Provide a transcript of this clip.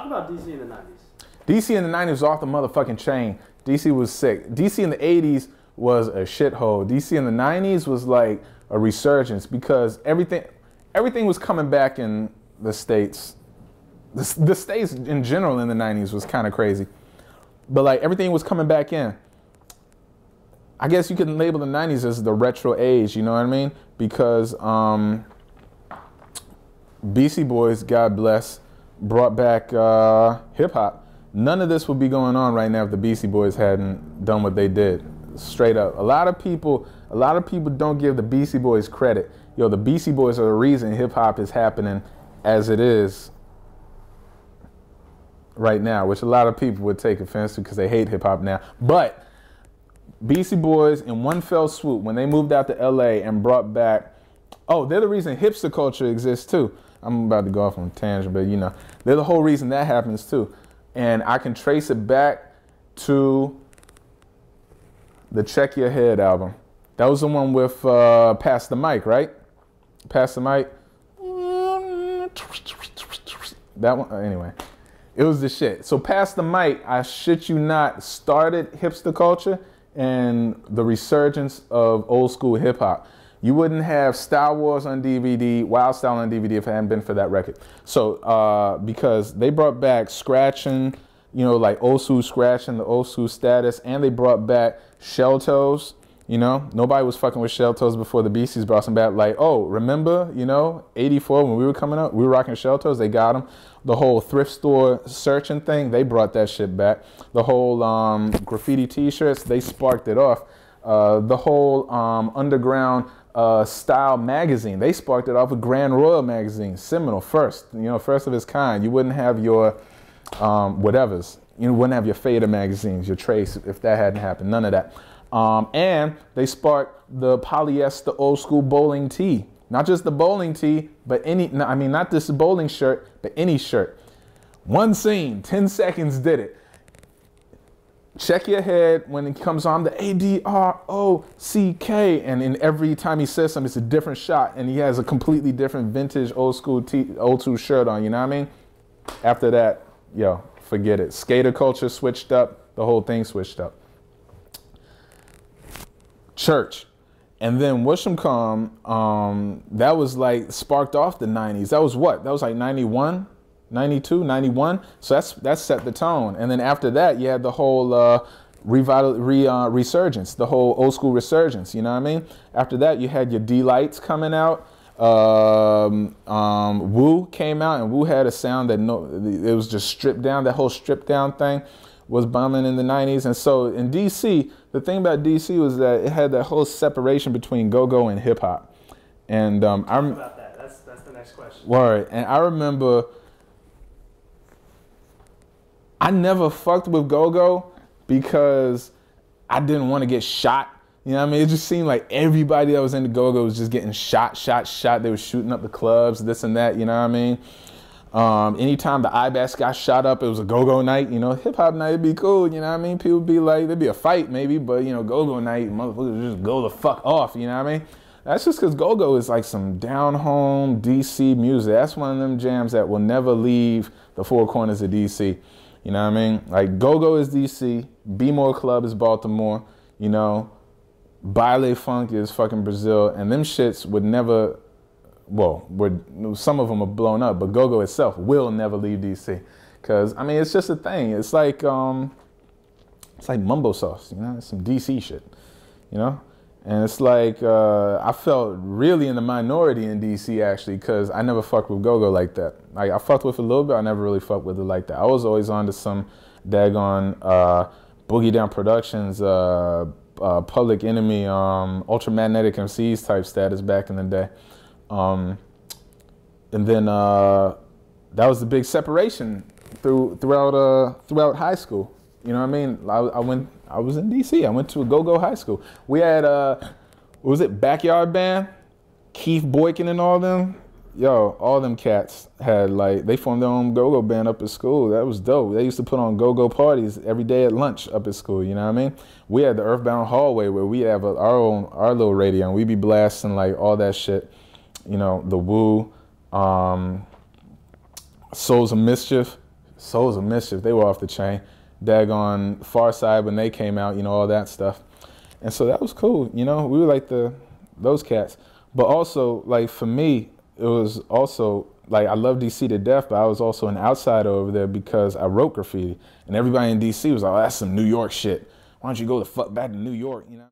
Talk about DC in the 90s. DC in the 90s was off the motherfucking chain. DC was sick. DC in the 80s was a shithole. DC in the 90s was like a resurgence because everything was coming back in the States. The States in general in the 90s was kind of crazy. But like everything was coming back in. I guess you could label the 90s as the retro age, you know what I mean? Because Beastie Boys, God bless, brought back hip hop. None of this would be going on right now if the Beastie Boys hadn't done what they did. Straight up. A lot of people don't give the Beastie Boys credit. Yo, the Beastie Boys are the reason hip hop is happening as it is right now, which a lot of people would take offense to because they hate hip hop now. But Beastie Boys, in one fell swoop, when they moved out to LA and brought back, oh, they're the reason hipster culture exists too. I'm about to go off on a tangent, but you know, they're the whole reason that happens too. And I can trace it back to the Check Your Head album. That was the one with Pass the Mic, right? Pass the Mic. That one, anyway. It was the shit. So Pass the Mic, I shit you not, started hipster culture and the resurgence of old school hip hop. You wouldn't have Star Wars on DVD, Wild Style on DVD if it hadn't been for that record. So, because they brought back scratching, you know, like old school scratching, the old school status, and they brought back shell toes, you know. Nobody was fucking with shell toes before the Beasties brought them back. Like, oh, remember, you know, 84 when we were coming up, we were rocking shell toes, they got them. The whole thrift store searching thing, they brought that shit back. The whole graffiti t-shirts, they sparked it off. The whole underground style magazine, they sparked it off with Grand Royal magazine, seminal, first, you know, first of its kind. You wouldn't have your whatevers. You wouldn't have your Fader magazines, your Trace, if that hadn't happened, none of that. And they sparked the polyester old school bowling tee. Not just the bowling tee, but any, I mean, not this bowling shirt, but any shirt. One scene, 10 seconds did it. Check Your Head, when it comes on, the A-D-R-O-C-K, and in every time he says something, it's a different shot, and he has a completely different vintage old school shirt on, you know what I mean? After that, yo, forget it. Skater culture switched up, the whole thing switched up. Church. And then whatchamacallit, that was like sparked off the 90s. That was what? That was like 91? 92, 91. So that set the tone. And then after that, you had the whole resurgence, the whole old school resurgence. You know what I mean? After that, you had your D-Lights coming out. Wu came out, and Wu had a sound that it was just stripped down. That whole stripped down thing was bumming in the 90s. And so in DC, the thing about DC was that it had that whole separation between go-go and hip hop. And I about that. That's the next question. Word. And I remember, I never fucked with go-go because I didn't want to get shot. You know what I mean? It just seemed like everybody that was into go-go was just getting shot. They were shooting up the clubs, this and that, you know what I mean? Anytime the IBAS got shot up, it was a go-go night, you know, hip-hop night would be cool, you know what I mean? People would be like, there'd be a fight maybe, but, you know, go-go night, motherfuckers just go the fuck off, you know what I mean? That's just because go-go is like some down-home DC music. That's one of them jams that will never leave the four corners of DC. You know what I mean? Like, go-go is DC, B-More Club is Baltimore, you know, Baile Funk is fucking Brazil, and them shits would never, well, some of them are blown up, but go-go itself will never leave DC. Because, I mean, it's just a thing. It's like mumbo sauce, you know? It's some DC shit, you know? And it's like, I felt really in the minority in DC, actually, because I never fucked with go-go like that. Like, I fucked with it a little bit, I never really fucked with it like that. I was always on to some daggone Boogie Down Productions, Public Enemy, Ultramagnetic MCs type status back in the day. And then that was the big separation throughout high school. You know what I mean? I was in DC. I went to a go-go high school. We had what was it, Backyard Band? Keith Boykin and all them. Yo, all them cats had they formed their own go-go band up at school. That was dope. They used to put on go-go parties every day at lunch up at school, you know what I mean? We had the Earthbound Hallway where we have our little radio, and we be blasting like all that shit. You know, the Wu, Souls of Mischief, Souls of Mischief, they were off the chain. Daggone Far Side when they came out, you know, all that stuff. And so that was cool, you know, we were like those cats. But also, like for me, it was also, like I love DC to death, but I was also an outsider over there because I wrote graffiti. And everybody in DC was like, oh, that's some New York shit. Why don't you go the fuck back to New York, you know?